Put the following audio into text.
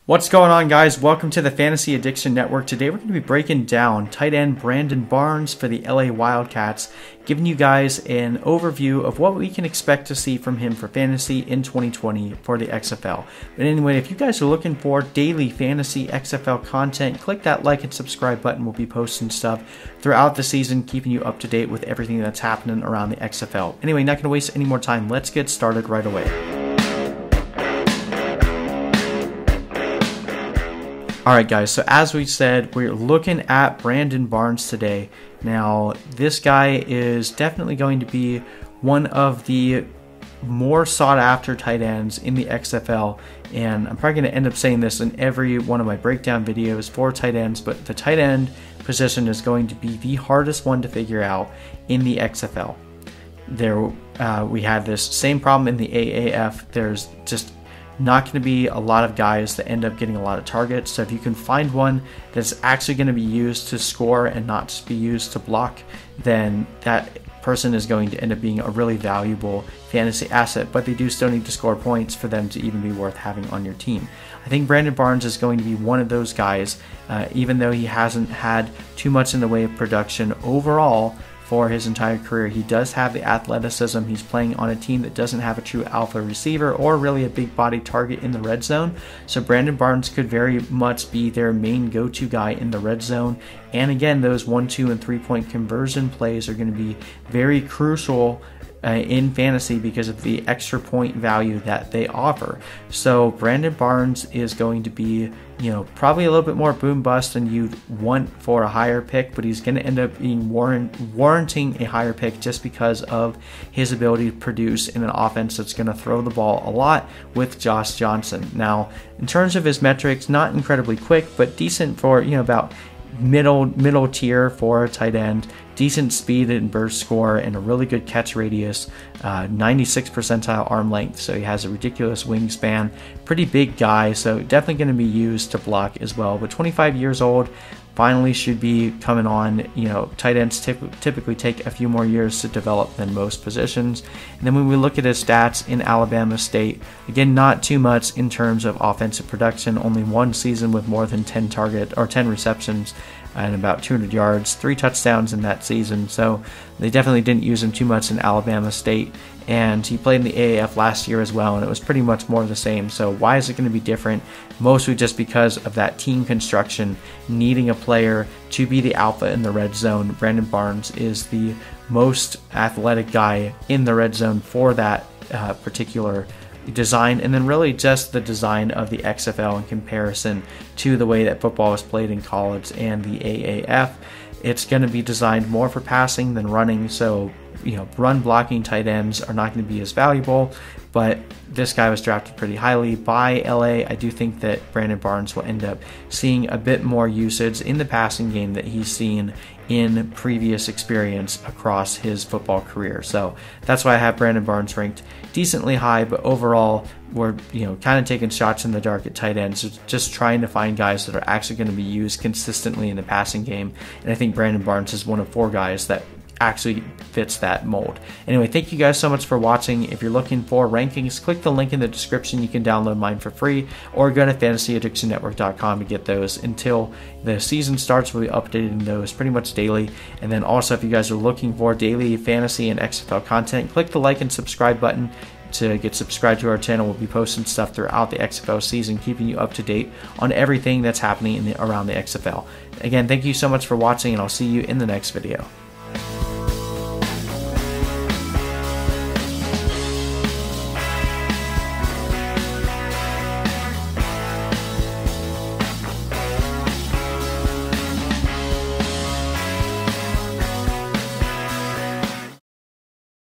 What's going on, guys? Welcome to the Fantasy Addiction Network. Today we're going to be breaking down tight end Brandon Barnes for the LA Wildcats, giving you guys an overview of what we can expect to see from him for fantasy in 2020 for the XFL. But anyway, if you guys are looking for daily fantasy XFL content, click that like and subscribe button. We'll be posting stuff throughout the season, keeping you up to date with everything that's happening around the XFL. Anyway, not going to waste any more time. Let's get started right away. Alright guys, so as we said, we're looking at Brandon Barnes today. Now, this guy is definitely going to be one of the more sought after tight ends in the XFL, and I'm probably going to end up saying this in every one of my breakdown videos for tight ends, but the tight end position is going to be the hardest one to figure out in the XFL. We have this same problem in the AAF. There's just not going to be a lot of guys that end up getting a lot of targets. So if you can find one that's actually going to be used to score and not just be used to block, then that person is going to end up being a really valuable fantasy asset. But they do still need to score points for them to even be worth having on your team. I think Brandon Barnes is going to be one of those guys, even though he hasn't had too much in the way of production overall for his entire career. He does have the athleticism. He's playing on a team that doesn't have a true alpha receiver or really a big body target in the red zone. So Brandon Barnes could very much be their main go-to guy in the red zone. And again, those 1, 2, and 3-point conversion plays are going to be very crucial in fantasy because of the extra point value that they offer. So Brandon Barnes is going to be, probably a little bit more boom bust than you'd want for a higher pick, but he's going to end up being warranting a higher pick just because of his ability to produce in an offense that's going to throw the ball a lot with Josh Johnson. Now, in terms of his metrics, not incredibly quick, but decent for, about middle tier for a tight end. Decent speed and burst score and a really good catch radius, 96 percentile arm length, so he has a ridiculous wingspan, pretty big guy, so definitely going to be used to block as well. But 25 years old, finally should be coming on. Tight ends typically take a few more years to develop than most positions. And then when we look at his stats in Alabama State, again, not too much in terms of offensive production, only one season with more than 10 receptions and about 200 yards, 3 touchdowns in that season. So they definitely didn't use him too much in Alabama State. And he played in the AAF last year as well, and it was pretty much more of the same. So why is it going to be different? Mostly just because of that team construction, needing a player to be the alpha in the red zone. Brandon Barnes is the most athletic guy in the red zone for that particular design, and then really just the design of the XFL in comparison to the way that football is played in college and the AAF. It's going to be designed more for passing than running, so run blocking tight ends are not going to be as valuable, but this guy was drafted pretty highly by LA. I do think that Brandon Barnes will end up seeing a bit more usage in the passing game that he's seen in previous experience across his football career. So that's why I have Brandon Barnes ranked decently high, but overall we're kind of taking shots in the dark at tight ends, just trying to find guys that are actually going to be used consistently in the passing game. And I think Brandon Barnes is one of 4 guys that actually fits that mold. Anyway, thank you guys so much for watching. If you're looking for rankings, click the link in the description. You can download mine for free, or go to fantasyaddictionnetwork.com to get those until the season starts. We'll be updating those pretty much daily. And then also, if you guys are looking for daily fantasy and XFL content, click the like and subscribe button to get subscribed to our channel. We'll be posting stuff throughout the XFL season, keeping you up to date on everything that's happening around the XFL. Again, thank you so much for watching, and I'll see you in the next video.